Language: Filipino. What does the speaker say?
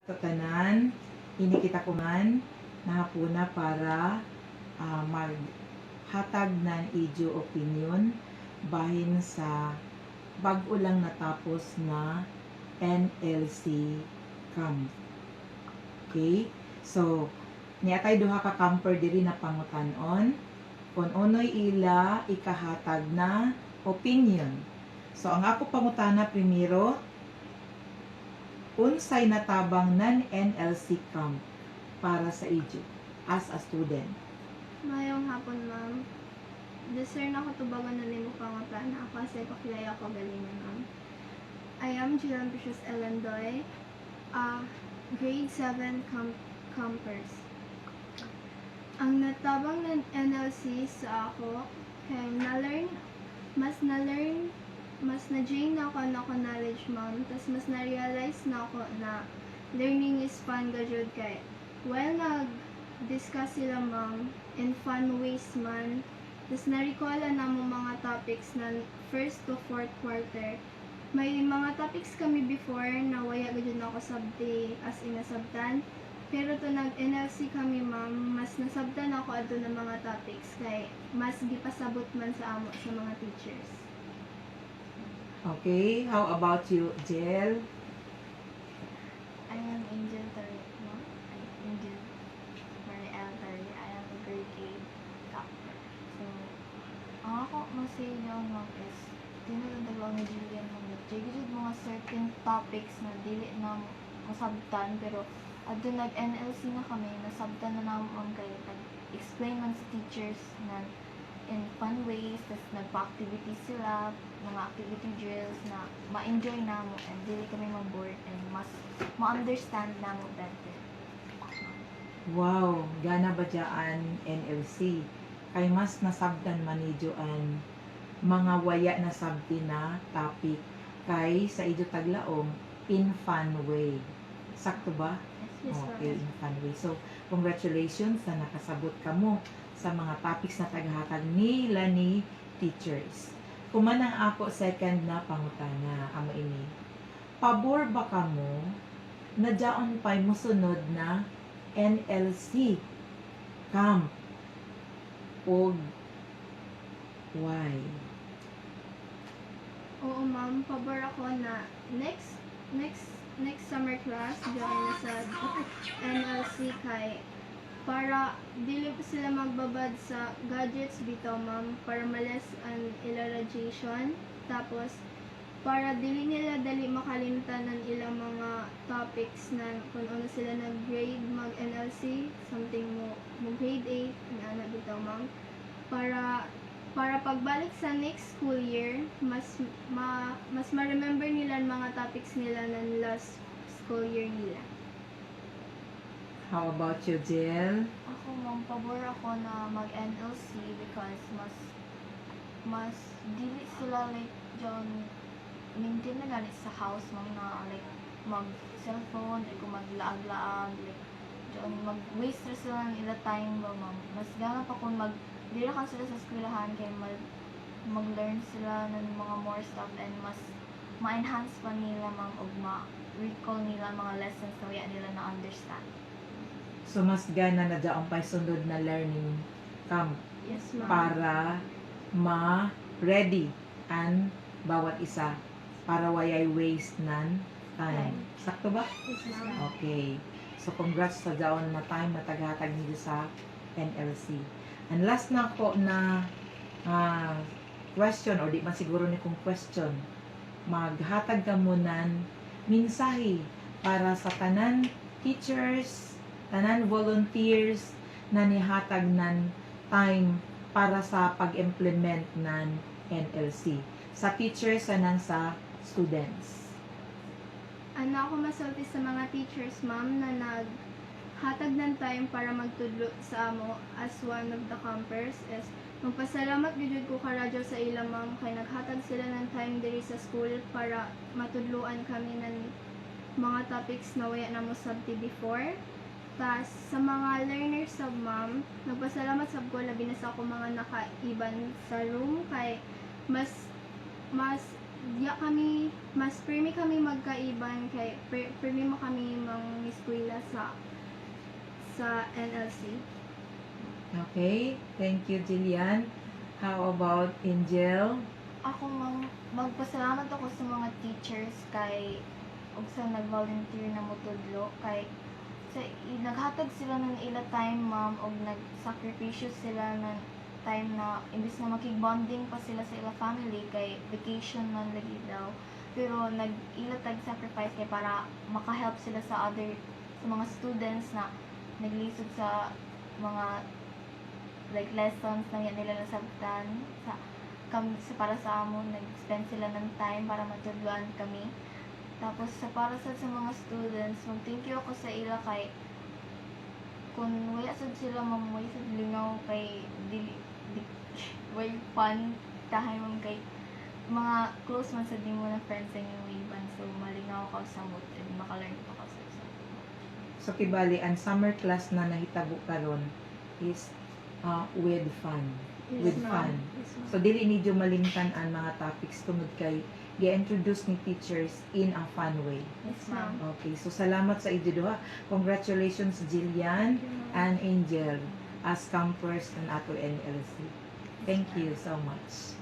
Sa tanan, ini kita kuman nahapuna para maghatag ng ijo opinion bahin sa bag-o lang natapos na NLC camp. Okay? So, niatay duha ka camper diri na pangutanon kung unoy ila ikahatag na opinion. So, ang ako pangutana primero, unsay natabang non-NLC camp para sa ijo as a student? Mayong hapon, ma'am. Discern ako tubagan na nimo pangutan. Ako sa ipakilaya ko galingan, ma'am. I am Jilan Precious Elandoy, grade 7 campers. Ang natabang ng NLC sa ako, kay mas na-gain na ako knowledge, ma'am. Tapos mas na-realize na ako na learning is fun gajud kay while nag-discuss sila, ma'am, in fun ways man. Tapos na-recall na mo mga topics na first to fourth quarter. May mga topics kami before na waya gajud na ako sabti as in nasabtan. Pero to nag-NLC kami, ma'am, mas nasabtan ako adto ng mga topics kay mas gipasabot man sa amo sa mga teachers. Okay, how about you, Jel? I am Angel Tarek, no? Angel Mariel Tarek. I am a grade 8 captain. So, ang ako masay niyo ma'am is, tinataglaw ni Julian ma'am, jigid mga certain topics na dili na masabtan, pero adto nag-NLC na kami, nasabtan na naman kay explain man sa teachers na in fun ways, tas nagpa-activity sila, mga activity drills na ma-enjoy na mo and dili kami ma-bored and mas ma-understand na mo better. Wow, gana ba dyan NLC? Kay mas nasabdan man niyo ang mga waya na sabti na topic kay sa ijo taglaom in fun way. Sakto ba? Yes, ma'am. Okay, in fun way. So, congratulations na nakasabot ka mo sa mga topics na tagahatag nila ni teachers. Kumanang ako second na pangutana, amo ini. Pabor ba ka mo na daon pa'y musunod na NLC camp o why? Oo, ma'am. Pabor ako na next summer class join na sa NLC kay para dili pa sila magbabad sa gadgets bitaw, ma'am, para malas ang ila radiation. Tapos para dili nila dali makalimtan ng ilang mga topics na kung ano sila nag-grade mag-NLC, something mo grade 8 na bitaw, ma'am, para pagbalik sa next school year, mas ma-remember nila ang mga topics nila ng last school year nila. How about you, Jill? Ako ma'am, pabor ako na mag-NLC because mas dili sila like John maintain na ganit sa house ma'am na like mag-cellphone, like kung maglaag-laag, like John mag-waste sila ng ila time ba ma'am. Mas gana pa kung dili ka sila sa eskwelahan kay mag-learn sila ng mga more stuff and mas ma-enhance pa nila ma'am og ma-recall nila mga lessons na wala nila na understand. So, mas gana na daon pa'y sunod na learning camp Yes, ma'am. para ma-ready ang bawat isa para wayay waste ng time. Sakto ba? Yes, ma'am. Okay. So, congrats sa daon na time na tagahatag niyo sa NLC. And last na po na question, or di man siguro ni kong question, maghatag ka mo ng mensahe para sa tanan teachers, tanan volunteers na nihatag ng time para sa pag-implement ng NLC. Sa teachers, tanan sa students. Ano ako masulti sa mga teachers, ma'am, na naghatag ng time para magtudlo sa amo as one of the campers is magpasalamat gyud ko karadyo sa ila, ma'am, kay naghatag sila ng time diri sa school para matudluan kami ng mga topics na waya na mo sabti before. Tas sa mga learners sab, ma'am, nagpasalamat sab ko labi na sa ako mga nakaiban sa room kay mas premi kami magkaiban kay premi mo kami mang sa NLC. Okay, thank you, Jillian. How about Angel? Ako magpasalamat ako sa mga teachers kay ug sa nag-volunteer na motudlo kay sa naghatag sila ng ila time ma'am og nagsakripisyo sila ng time na imbis na makig-bonding pa sila sa ila family kay vacation man lagi daw pero nag-ilatag sacrifice kay para maka-help sila sa mga students na naglisod sa mga like lessons na nila nasabtan para sa amon nag-spend sila ng time para matudloan kami tapos para sa mga students mag-thank you ako sa ila kay kung wala sad sila mamuhay sa lingaw kay way fun tahay mong kay mga close man sa di mo na friends sa inyong iban so malingaw ka sa mood and makalearn pa ka sa isa. So, kibali, ang summer class na nahitabo karon is with fun. With fun. So, dili nidyo malimtan ang mga topics tungod kay gi-introduce ni teachers in a fun way. Yes ma'am. Okay, so salamat sa inyo duha. Congratulations, Jillian and Angel as campers ng ato NLC. Thank you so much.